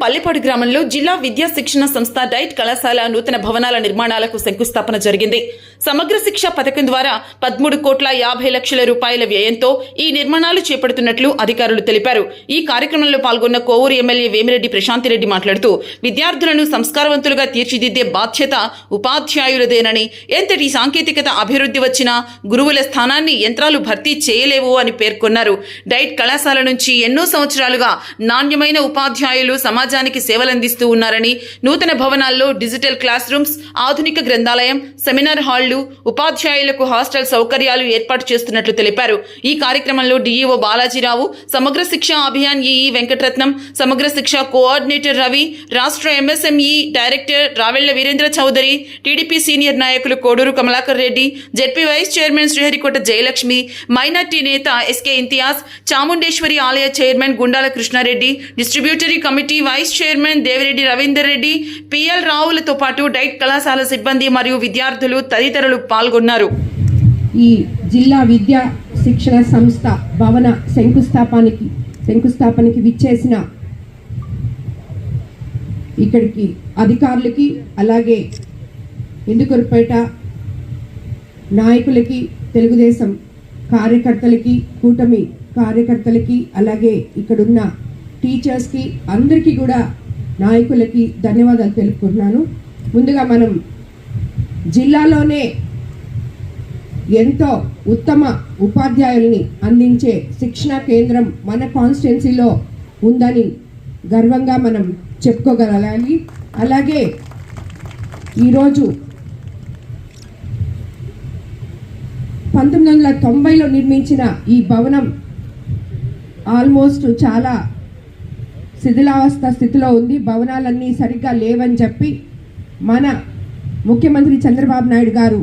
పల్లిపాడు గ్రామంలో జిల్లా విద్యా శిక్షణ సంస్థ డైట్ కళాశాల నూతన భవనాల నిర్మాణాలకు శంకుస్థాపన జరిగింది. సమగ్ర శిక్ష పథకం ద్వారా 13,50,00,000 రూపాయల వ్యయంతో ఈ నిర్మాణాలు చేపడుతున్నట్లు అధికారులు తెలిపారు. ఈ కార్యక్రమంలో పాల్గొన్న కోవూరు ఎమ్మెల్యే వేమిరెడ్డి ప్రశాంతిరెడ్డి మాట్లాడుతూ విద్యార్థులను సంస్కారవంతులుగా తీర్చిదిద్దే బాధ్యత ఉపాధ్యాయులదేనని, ఎంతటి సాంకేతికత అభివృద్ధి వచ్చినా గురువుల స్థానాన్ని యంత్రాలు భర్తీ చేయలేవు అని పేర్కొన్నారు. డైట్ కళాశాల నుంచి ఎన్నో సంవత్సరాలుగా నాణ్యమైన ఉపాధ్యాయులు సమాజానికి సేవలందిస్తూ ఉన్నారని, నూతన భవనాల్లో డిజిటల్ క్లాస్ రూమ్స్, ఆధునిక గ్రంథాలయం, సెమినార్ హాళ్లు, ఉపాధ్యాయులకు హాస్టల్ సౌకర్యాలు ఏర్పాటు చేస్తున్నట్లు తెలిపారు. ఈ కార్యక్రమంలో డిఈఓ బాలాజీరావు, సమగ్ర శిక్ష అభియాన్ ఈఈ వెంకటరత్నం, సమగ్ర శిక్ష కోఆర్డినేటర్ రవి, రాష్ట్ర MSME director Ravella Veerendra Chowdary, TDP senior నాయకులు Koduru Kamalakar Reddy, ZP vice chairman Sriharikota Jayalakshmi, minority నేత ఎస్కే ఇంతియాజ్, చాముండేశ్వరి ఆలయ chairman Gundala Krishnareddy, distributary committee vice chairman Devireddy Ravinder Reddy, PL రావులతో పాటు డైట్ కళాశాల సిబ్బంది మరియు విద్యార్థులు తదితరులు పాల్గొన్నారు. ఈ జిల్లా విద్యా శిక్షణ సంస్థ భవన శంకుస్థాపనకి విచ్చేసిన ఇక్కడికి అధికారులకి, అలాగే ఇందుకొరపేట నాయకులకి, తెలుగుదేశం కార్యకర్తలకి, కూటమి కార్యకర్తలకి, అలాగే ఇక్కడున్న టీచర్స్కి, అందరికీ కూడా నాయకులకి ధన్యవాదాలు తెలుపుకుంటున్నాను. ముందుగా మనం జిల్లాలోనే ఎంతో ఉత్తమ ఉపాధ్యాయుల్ని అందించే శిక్షణా కేంద్రం మన కాన్స్టిట్యున్సీలో ఉందని గర్వంగా మనం చెప్పుకోగలగాలి. అలాగే ఈరోజు 1990లో నిర్మించిన ఈ భవనం ఆల్మోస్ట్ చాలా శిథిలావస్థ స్థితిలో ఉంది. భవనాలన్నీ సరిగ్గా లేవని చెప్పి మన ముఖ్యమంత్రి చంద్రబాబు నాయుడు గారు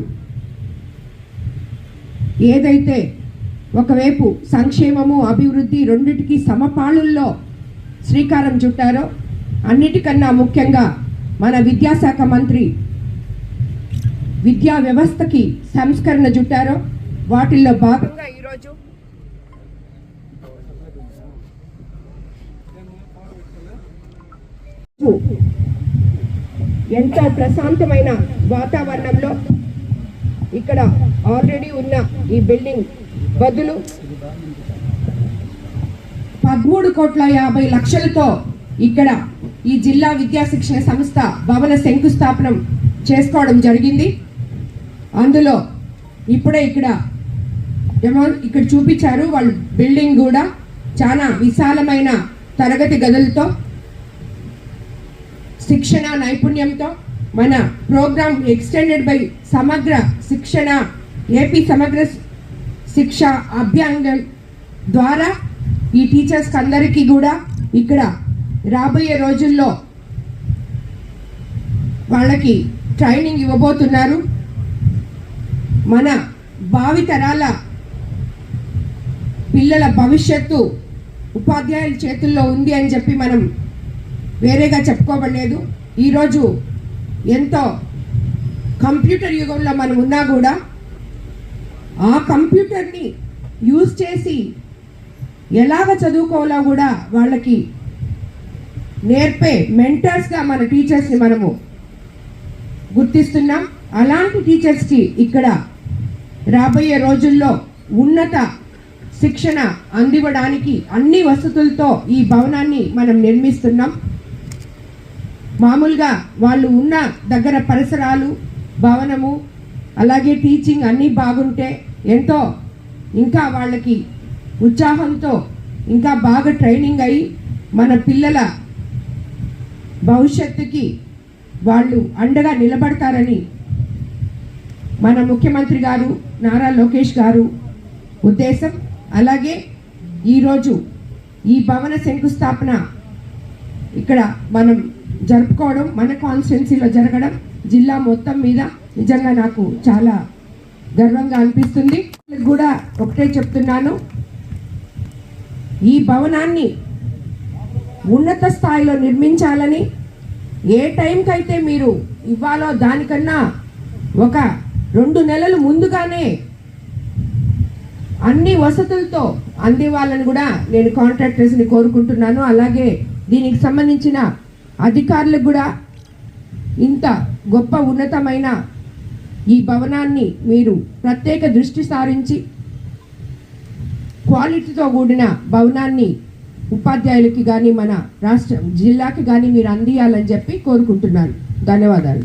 ఏదైతే ఒకవైపు సంక్షేమము, అభివృద్ధి రెండిటికి సమపాళుల్లో శ్రీకారం చుట్టారో, అన్నిటికన్నా ముఖ్యంగా మన విద్యాశాఖ మంత్రి విద్యా వ్యవస్థకి సంస్కరణ చుట్టారో, వాటిల్లో భాగంగా ఈరోజు ఎంతో ప్రశాంతమైన వాతావరణంలో ఇక్కడ ఆల్రెడీ ఉన్న ఈ బిల్డింగ్ బదులు 13,50,00,000తో ఇక్కడ ఈ జిల్లా విద్యా శిక్షణ సంస్థ భవన శంకుస్థాపనం చేసుకోవడం జరిగింది. అందులో ఇప్పుడే ఇక్కడ చూపించారు. వాళ్ళు బిల్డింగ్ కూడా చాలా విశాలమైన తరగతి గదులతో, శిక్షణ నైపుణ్యంతో, మన ప్రోగ్రామ్ ఎక్స్టెండెడ్ బై సమగ్ర శిక్షణ, ఏపీ సమగ్ర శిక్ష అభియాన్ ద్వారా ఈ టీచర్స్ అందరికీ కూడా ఇక్కడ రాబోయే రోజుల్లో వాళ్ళకి ట్రైనింగ్ ఇవ్వబోతున్నారు. మన భావితరాల పిల్లల భవిష్యత్తు ఉపాధ్యాయుల చేతుల్లో ఉంది అని చెప్పి మనం వేరేగా చెప్పుకోవట్లేదు. ఈరోజు ఎంతో కంప్యూటర్ యుగంలో మనం ఉన్నా కూడా ఆ కంప్యూటర్ని యూజ్ చేసి ఎలాగ చదువుకోవాలో కూడా వాళ్ళకి నేర్పే మెంటర్స్గా మన టీచర్స్ని మనము గుర్తిస్తున్నాం. అలాంటి టీచర్స్కి ఇక్కడ రాబోయే రోజుల్లో ఉన్నత శిక్షణ అందివ్వడానికి అన్ని వసతులతో ఈ భవనాన్ని మనం నిర్మిస్తున్నాం. మామూలుగా వాళ్ళు ఉన్న దగ్గర పరిసరాలు, భవనము, అలాగే టీచింగ్ అన్నీ బాగుంటే ఎంతో ఇంకా వాళ్ళకి ఉత్సాహంతో ఇంకా బాగా ట్రైనింగ్ అయ్యి మన పిల్లల భవిష్యత్తుకి వాళ్ళు అండగా నిలబడతారని మన ముఖ్యమంత్రి గారు నారా లోకేష్ గారు ఉద్దేశం. అలాగే ఈరోజు ఈ భవన శంకుస్థాపన ఇక్కడ మనం జరుపుకోవడం, మన కాన్స్టిట్యున్సీలో జరగడం జిల్లా మొత్తం మీద నిజంగా నాకు చాలా గర్వంగా అనిపిస్తుంది. కూడా ఒకటే చెప్తున్నాను, ఈ భవనాన్ని ఉన్నత స్థాయిలో నిర్మించాలని, ఏ టైంకైతే మీరు ఇవ్వాలో దానికన్నా ఒక 2 నెలలు ముందుగానే అన్ని వసతులతో అందివ్వాలని కూడా నేను కాంట్రాక్టర్స్ని కోరుకుంటున్నాను. అలాగే దీనికి సంబంధించిన అధికారులకు కూడా ఇంత గొప్ప ఉన్నతమైన ఈ భవనాన్ని మీరు ప్రత్యేక దృష్టి సారించి క్వాలిటీతో కూడిన భవనాన్ని ఉపాధ్యాయులకి కానీ మన రాష్ట్ర జిల్లాకి కానీ మీరు అందియాలని చెప్పి కోరుకుంటున్నాను. ధన్యవాదాలు.